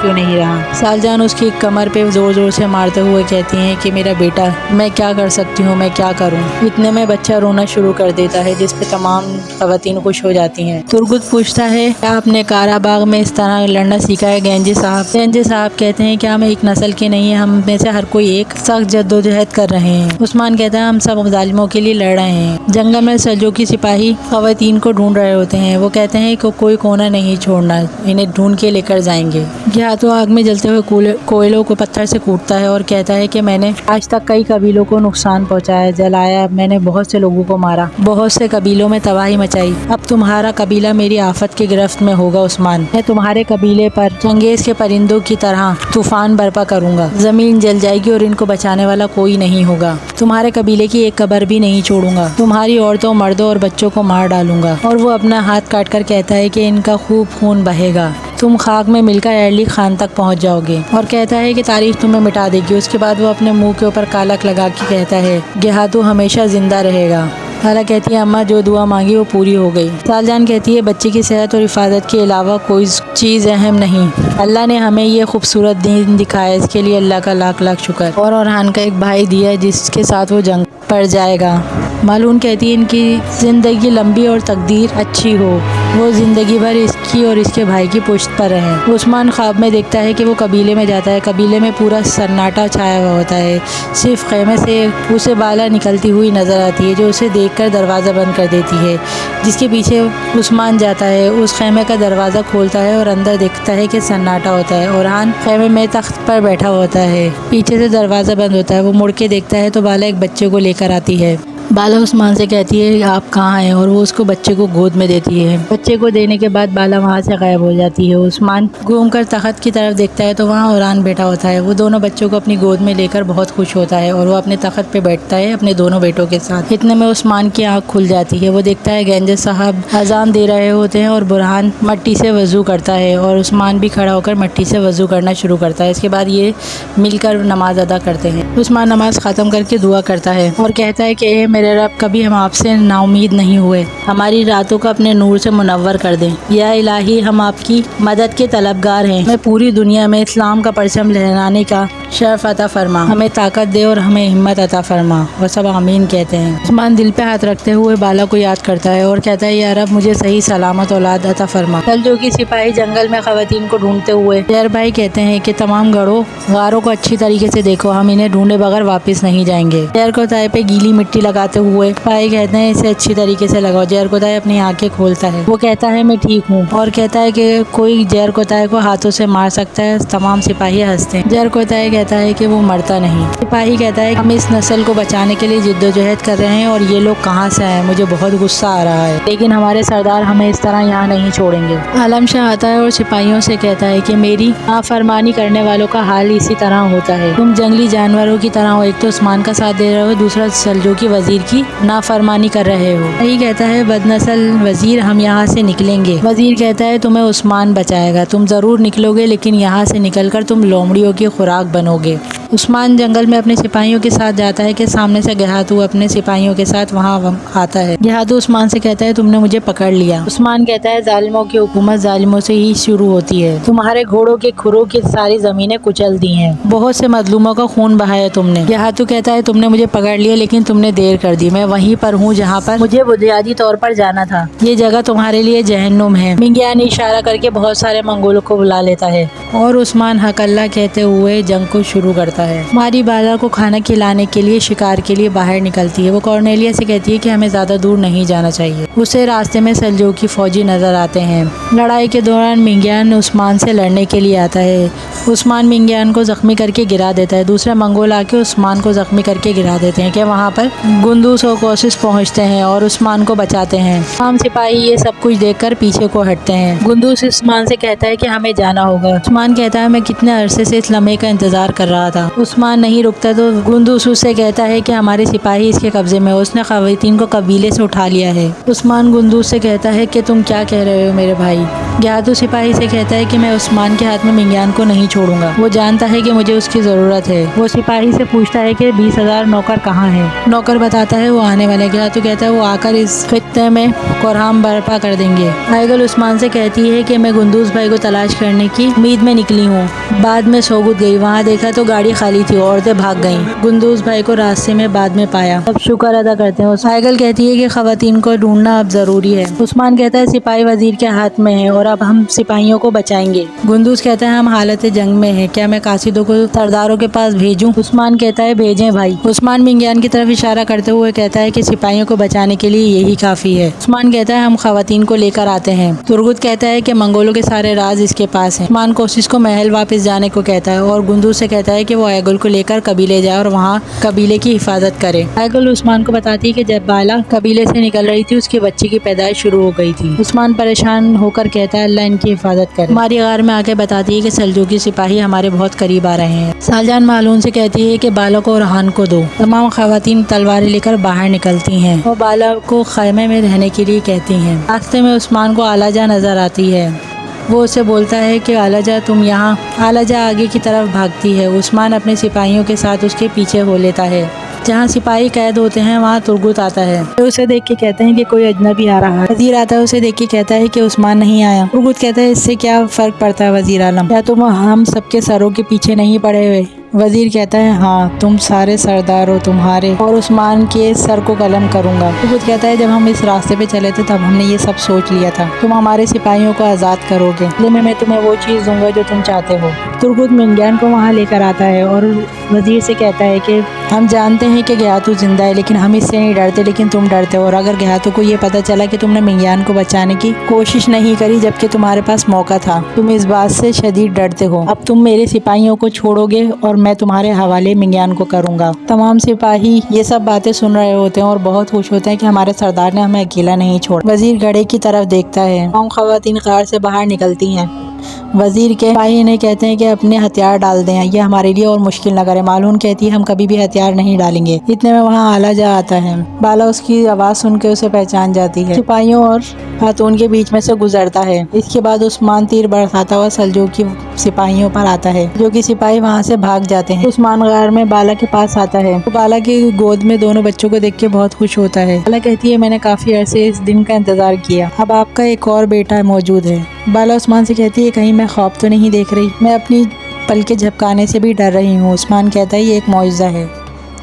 کیوں نہیں رہا؟ سالجان اس کی کمر پہ زور زور سے مارتے ہوئے کہتی ہیں کہ میرا بیٹا میں کیا کر سکتی ہوں، میں کیا کروں؟ اتنے میں بچہ رونا شروع کر دیتا ہے جس پہ تمام خواتین خوش ہو جاتی ہیں۔ ترگت پوچھتا ہے کیا آپ نے کارا باغ میں اس طرح لڑنا سیکھا ہے گینجی صاحب؟ گینجی صاحب کہتے ہیں کہ ہم ایک نسل کے نہیں ہیں، ہم میں سے ہر کوئی ایک سخت جدوجہد کر رہے ہیں۔ عثمان کہتا ہے ہم سب ظالموں کے لیے لڑ رہے ہیں۔ جنگل میں سلجوقی سپاہی خواتین کو ڈھونڈ رہے ہوتے ہیں، وہ کہتے ہیں کہ کوئی کونا نہیں چھوڑنا، انہیں ڈھونڈ کے لے کر جائیں گے۔ گھیاتو آگ میں جلتے ہوئے کوئلوں کو پتھر سے کوٹتا ہے اور کہتا ہے کہ میں نے آج تک کئی قبیلوں کو نقصان پہنچایا، جلایا، میں نے بہت سے لوگوں کو مارا، بہت سے قبیلوں میں تباہی مچائی، اب تمہارا قبیلہ میری آفت کی گرفت میں ہوگا عثمان، میں تمہارے قبیلے پر چنگیز کے پرندوں کی طرح طوفان برپا کروں گا، زمین جل جائے گی اور ان کو بچانے والا کوئی نہیں ہوگا، تمہارے قبیلے کی ایک قبر بھی نہیں چھوڑوں گا، تمہاری عورتوں، مردوں اور بچوں کو مار ڈالوں گا۔ اور وہ اپنا ہاتھ کاٹ کر کہتا ہے کہ ان کا خوب خون بہے گا، تم خاک میں مل کر ایرلی خان تک پہنچ جاؤ گے، اور کہتا ہے کہ تاریخ تمہیں مٹا دے گی۔ اس کے بعد وہ اپنے منہ کے اوپر کالک لگا کے کہتا ہے گھیاتو ہمیشہ زندہ رہے گا۔ بالا کہتی ہے اماں جو دعا مانگی وہ پوری ہو گئی۔ سالجان کہتی ہے بچے کی صحت اور حفاظت کے علاوہ کوئی چیز اہم نہیں، اللہ نے ہمیں یہ خوبصورت دین دکھایا، اس کے لیے اللہ کا لاکھ لاکھ شکر، اور اورہان کا ایک بھائی دیا ہے جس کے ساتھ وہ جنگ پڑ جائے گا۔ مالون کہتی ہے ان کی زندگی لمبی اور تقدیر اچھی ہو، وہ زندگی بھر اس کی اور اس کے بھائی کی پشت پر رہیں۔ عثمان خواب میں دیکھتا ہے کہ وہ قبیلے میں جاتا ہے، قبیلے میں پورا سناٹا چھایا ہوا ہوتا ہے، صرف خیمے سے اسے بالا نکلتی ہوئی نظر آتی ہے جو اسے دیکھ کر دروازہ بند کر دیتی ہے، جس کے پیچھے عثمان جاتا ہے، اس خیمے کا دروازہ کھولتا ہے اور اندر دیکھتا ہے کہ سناٹا ہوتا ہے، اورہان خیمے میں تخت پر بیٹھا ہوتا ہے، پیچھے سے دروازہ بند ہوتا ہے، وہ مڑ کے دیکھتا ہے تو بالا ایک بچے کو لے کر آتی ہے۔ بالا عثمان سے کہتی ہے آپ کہاں ہیں، اور وہ اس کو بچے کو گود میں دیتی ہے۔ بچے کو دینے کے بعد بالا وہاں سے غائب ہو جاتی ہے۔ عثمان گھوم کر تخت کی طرف دیکھتا ہے تو وہاں اورہان بیٹھا ہوتا ہے، وہ دونوں بچوں کو اپنی گود میں لے کر بہت خوش ہوتا ہے اور وہ اپنے تخت پہ بیٹھتا ہے اپنے دونوں بیٹوں کے ساتھ۔ اتنے میں عثمان کی آنکھ کھل جاتی ہے، وہ دیکھتا ہے گینجی صاحب اذان دے رہے ہوتے ہیں اور برہان مٹی سے وضو کرتا ہے اور عثمان بھی کھڑا ہو کر مٹی سے وضو کرنا شروع کرتا ہے۔ اس کے بعد یہ مل کر نماز ادا کرتے ہیں۔ عثمان نماز ختم کر کے دعا کرتا ہے اور کہتا ہے کہ اے میرے رب، کبھی ہم آپ سے نا امید نہیں ہوئے، ہماری راتوں کو اپنے نور سے منور کر دیں۔ یا الہی ہم آپ کی مدد کے طلبگار ہیں، ہمیں پوری دنیا میں اسلام کا پرچم لہرانے کا شرف عطا فرما، ہمیں طاقت دے اور ہمیں ہمت عطا فرما۔ اور سب آمین کہتے ہیں۔ عثمان دل پہ ہاتھ رکھتے ہوئے بالا کو یاد کرتا ہے اور کہتا ہے یا رب مجھے صحیح سلامت اولاد عطا فرما۔ سلجوقی سپاہی جنگل میں خواتین کو ڈھونڈتے ہوئے زہر بھائی کہتے ہیں کہ تمام غاروں کو اچھی طریقے سے دیکھو، ہم انہیں ڈھونڈے بغیر واپس نہیں جائیں گے۔ زہر کو تائے پہ گیلی مٹی لگاتے ہوئے سپاہی کہتے ہیں اسے اچھی طریقے سے لگاؤ۔ زہر کو تائے اپنی آنکھیں کھولتا ہے، وہ کہتا ہے میں ٹھیک ہوں، اور کہتا ہے کہ کوئی زہر کو تائے کو ہاتھوں سے مار سکتا ہے؟ تمام سپاہی ہنستے ہیں۔ زہر کو تائے کہتا ہے کہ وہ مرتا نہیں۔ سپاہی کہتا ہے ہم اس نسل کو بچانے کے لیے جدوجہد کر رہے ہیں اور یہ لوگ کہاں سے آئے، مجھے بہت غصہ آ رہا ہے، لیکن ہمارے سردار ہمیں اس طرح یہاں نہیں چھوڑیں گے۔ عالم شاہ آتا ہے اور سپاہیوں سے کہتا ہے کہ میری نافرمانی کرنے والوں کا حال اسی طرح ہوتا ہے، تم جنگلی جانوروں کی طرح ہو، ایک تو عثمان کا ساتھ دے رہے ہو، دوسرا سلجوقی وزیر کی نافرمانی کر رہے ہو۔ یہی کہتا ہے بد نسل وزیر ہم یہاں سے نکلیں گے۔ وزیر کہتا ہے تمہیں عثمان بچائے گا، تم ضرور نکلو گے، لیکن یہاں سے نکل کر تم لومڑیوں کی خوراک بنو گے۔ عثمان جنگل میں اپنے سپاہیوں کے ساتھ جاتا ہے کہ سامنے سے گھیاتو اپنے سپاہیوں کے ساتھ وہاں آتا ہے۔ گھیاتو عثمان سے کہتا ہے تم نے مجھے پکڑ لیا۔ عثمان کہتا ہے ظالموں کی حکومت ظالموں سے ہی شروع ہوتی ہے، تمہارے گھوڑوں کے کھروں کی ساری زمینیں کچل دی ہیں، بہت سے مظلوموں کا خون بہایا تم نے۔ گھیاتو کہتا ہے تم نے مجھے پکڑ لیا لیکن تم نے دیر کر دی، میں وہیں پر ہوں جہاں پر مجھے بنیادی طور پر جانا تھا، یہ جگہ تمہارے لیے جہنم ہے۔ منگیان اشارہ کر کے بہت سارے منگولوں کو بلا لیتا ہے اور عثمان حق اللہ کہتے ہوئے جنگ کو شروع کرتا ہے۔ ماری بالا کو کھانا کھلانے کے لیے شکار کے لیے باہر نکلتی ہے، وہ کارنیلیا سے کہتی ہے کہ ہمیں زیادہ دور نہیں جانا چاہیے۔ اسے راستے میں سلجوقی فوجی نظر آتے ہیں۔ لڑائی کے دوران منگیان عثمان سے لڑنے کے لیے آتا ہے، عثمان منگیان کو زخمی کر کے گرا دیتا ہے، دوسرے منگول آ کے عثمان کو زخمی کر کے گرا دیتے ہیں کہ وہاں پر گندوس اور کوسس پہنچتے ہیں اور عثمان کو بچاتے ہیں۔ عام سپاہی یہ سب کچھ دیکھ کر پیچھے کو ہٹتے ہیں۔ گندوس عثمان سے کہتا ہے کہ ہمیں جانا ہوگا۔ عثمان کہتا ہے میں کتنے عرصے سے اس لمحے کا انتظار کر رہا تھا، عثمان نہیں رکتا تو گندوز اس سے کہتا ہے کہ ہمارے سپاہی اس کے قبضے میں، اس نے خواتین کو قبیلے سے اٹھا لیا ہے۔ عثمان گندوز سے کہتا ہے کہ تم کیا کہہ رہے ہو میرے بھائی؟ گیاتو سپاہی سے کہتا ہے کہ میں عثمان کے ہاتھ میں منگیان کو نہیں چھوڑوں گا، وہ جانتا ہے کہ مجھے اس کی ضرورت ہے۔ وہ سپاہی سے پوچھتا ہے کہ 20,000 نوکر کہاں ہیں؟ نوکر بتاتا ہے وہ آنے والے۔ گیاتو کہتا ہے وہ آ کر اس خطے میں قرآن برپا کر دیں گے۔ آئگل عثمان سے کہتی ہے کہ میں گندوز بھائی کو تلاش کرنے کی امید میں نکلی ہوں۔ بعد میں سوگت گئی، وہاں دیکھا تو گاڑی خالی تھی، عورتیں بھاگ گئیں۔ گندوز بھائی کو راستے میں بعد میں پایا، اب شکر ادا کرتے ہیں۔ آئگل کہتی ہے کہ خواتین کو ڈھونڈنا اب ضروری ہے۔ عثمان کہتا ہے سپاہی وزیر کے ہاتھ میں ہے اور اب ہم سپاہیوں کو بچائیں گے۔ گندوز کہتا ہے ہم حالت جنگ میں ہیں، کیا میں قاصدوں کو سرداروں کے پاس بھیجوں؟ عثمان کہتا ہے بھیجیں بھائی۔ عثمان منگیان کی طرف اشارہ کرتے ہوئے کہتا ہے کہ سپاہیوں کو بچانے کے لیے یہی کافی ہے۔ عثمان کہتا ہے ہم خواتین کو لے کر آتے ہیں۔ ترگت کہتا ہے کہ منگولوں کے سارے راز اس کے پاس ہیں۔ عثمان کوشش کو محل واپس جانے کو کہتا ہے اور گندوز سے کہتا ہے کہ وہ آئگل کو لے کر قبیلے جائے اور وہاں قبیلے کی حفاظت کرے۔ آئگل عثمان کو بتاتی ہے کہ جب بالا قبیلے سے نکل رہی تھی اس کے بچے کی پیدائش شروع ہو گئی تھی۔ عثمان پریشان ہو کر کہتا ہے اللہ ان کی حفاظت کرے۔ ہماری غار میں آ کے بتاتی ہے کہ سلجوقی سپاہی ہمارے بہت قریب آ رہے ہیں۔ سالجان معلون سے کہتی ہے کہ بالا کو اور ہان کو دو۔ تمام خواتین تلواریں لے کر باہر نکلتی ہیں اور بالا کو خیمے میں رہنے کے لیے کہتی ہیں۔ راستے میں عثمان کو آلا جا نظر آتی ہے، وہ اسے بولتا ہے کہ آلا جا تم یہاں۔ آلا جا آگے کی طرف بھاگتی ہے، عثمان اپنے سپاہیوں کے ساتھ اس کے پیچھے ہو لیتا ہے۔ جہاں سپاہی قید ہوتے ہیں وہاں ترگت آتا ہے، اسے دیکھ کے کہتے ہیں کہ کوئی اجنبی آ رہا ہے۔ وزیر آتا ہے، اسے دیکھ کے کہتا ہے کہ عثمان نہیں آیا۔ ترگت کہتا ہے اس سے کیا فرق پڑتا ہے وزیر اعظم، کیا تم ہم سب کے سروں کے پیچھے نہیں پڑے ہوئے؟ وزیر کہتا ہے ہاں تم سارے سردار ہو، تمہارے اور عثمان کے سر کو قلم کروں گا۔ ترگت کہتا ہے جب ہم اس راستے پہ چلے تھے تب ہم نے یہ سب سوچ لیا تھا، تم ہمارے سپاہیوں کو آزاد کرو گے، میں تمہیں وہ چیز دوں گا جو تم چاہتے ہو۔ ترگت منگیان کو وہاں لے کر آتا ہے اور وزیر سے کہتا ہے کہ ہم جانتے ہیں کہ گیاتو زندہ ہے لیکن ہم اس سے نہیں ڈرتے، لیکن تم ڈرتے ہو، اور اگر گیاتو کو یہ پتہ چلا کہ تم نے منگیان کو بچانے کی کوشش نہیں کری جبکہ تمہارے پاس موقع تھا، تم اس بات سے شدید ڈرتے ہو۔ اب تم میرے سپاہیوں کو چھوڑو گے اور میں تمہارے حوالے منگیان کو کروں گا۔ تمام سپاہی یہ سب باتیں سن رہے ہوتے ہیں اور بہت خوش ہوتے ہیں کہ ہمارے سردار نے ہمیں اکیلا نہیں چھوڑا۔ وزیر گڑھے کی طرف دیکھتا ہے، تمام خواتین غار سے باہر نکلتی ہیں۔ وزیر کے سپاہی انہیں کہتے ہیں کہ اپنے ہتھیار ڈال دیں، یہ ہمارے لیے اور مشکل نہ کریں۔ معلون کہتی ہے ہم کبھی بھی ہتھیار نہیں ڈالیں گے۔ اتنے میں وہاں آلا جا آتا ہے، بالا اس کی آواز سن کے اسے پہچان جاتی ہے، سپاہیوں اور خاتون کے بیچ میں سے گزرتا ہے۔ اس کے بعد عثمان تیر برساتا ہوا سلجوقی سپاہیوں پر آتا ہے، جو کہ سپاہی وہاں سے بھاگ جاتے ہیں۔ عثمان غار میں بالا کے پاس آتا ہے، وہ بالا کی گود میں دونوں بچوں کو دیکھ کے بہت خوش ہوتا ہے۔ بالا کہتی ہے میں نے کافی عرصے اس دن کا انتظار کیا، اب آپ کا ایک اور بیٹا موجود ہے۔ بالا عثمان سے کہتی ہے کہیں میں خواب تو نہیں دیکھ رہی، میں اپنی پلکیں جھپکانے سے بھی ڈر رہی ہوں۔ عثمان کہتا ہے یہ ایک معجزہ ہے۔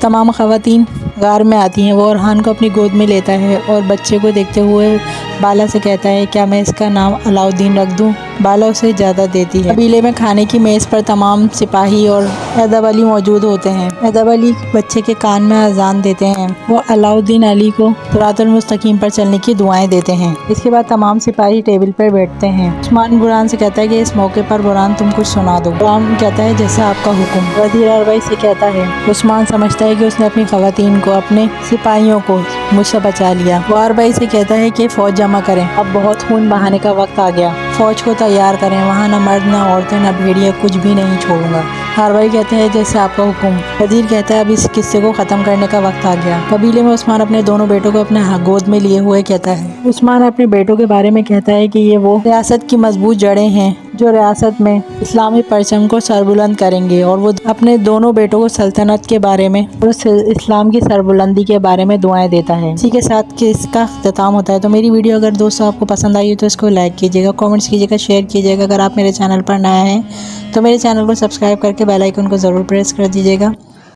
تمام خواتین غار میں آتی ہیں، وہ اورحان کو اپنی گود میں لیتا ہے اور بچے کو دیکھتے ہوئے بالا سے کہتا ہے کیا میں اس کا نام علاؤدین رکھ دوں؟ بالا اسے اجازت دیتی ہے۔ قبیلے میں کھانے کی میز پر تمام سپاہی اور ادب علی موجود ہوتے ہیں۔ ادب علی بچے کے کان میں اذان دیتے ہیں، وہ علاؤدین علی کو صراط المستقیم پر چلنے کی دعائیں دیتے ہیں۔ اس کے بعد تمام سپاہی ٹیبل پر بیٹھتے ہیں۔ عثمان برہان سے کہتا ہے کہ اس موقع پر برہان تم کچھ سنا دو۔ برہان کہتا ہے جیسا آپ کا حکم۔ وزیر اربعی سے کہتا ہے عثمان سمجھتا ہے کہ اس نے اپنی خواتین کو، اپنے سپاہیوں کو مجھ سے بچا لیا۔ وہ اربعی سے کہتا ہے کہ فوج جمع کریں، اب بہت خون بہانے کا وقت آ گیا، فوج کو تیار کریں، وہاں نہ مرد نہ عورتیں نہ بھیڑیا کچھ بھی نہیں چھوڑوں گا۔ اربعی کہتے ہیں جیسے آپ کا حکم۔ وزیر کہتا ہے اب اس قصے کو ختم کرنے کا وقت آ گیا۔ قبیلے میں عثمان اپنے دونوں بیٹوں کو اپنے گود میں لیے ہوئے کہتا ہے، عثمان اپنے بیٹوں کے بارے میں کہتا ہے کہ یہ وہ ریاست کی مضبوط جڑیں ہیں جو ریاست میں اسلامی پرچم کو سربلند کریں گے، اور وہ اپنے دونوں بیٹوں کو سلطنت کے بارے میں اور اسلام کی سربلندی کے بارے میں دعائیں دیتا ہے۔ اسی کے ساتھ اس کا اختتام ہوتا ہے۔ تو میری ویڈیو اگر دوستوں آپ کو پسند آئی تو اس کو لائک کیجیے گا، کامنٹس کیجیے گا، شیئر کیجیے گا۔ اگر آپ میرے چینل پر نیا ہیں تو میرے چینل کو سبسکرائب کر کے بیل آئیکن کو ضرور پریس کر دیجیے گا۔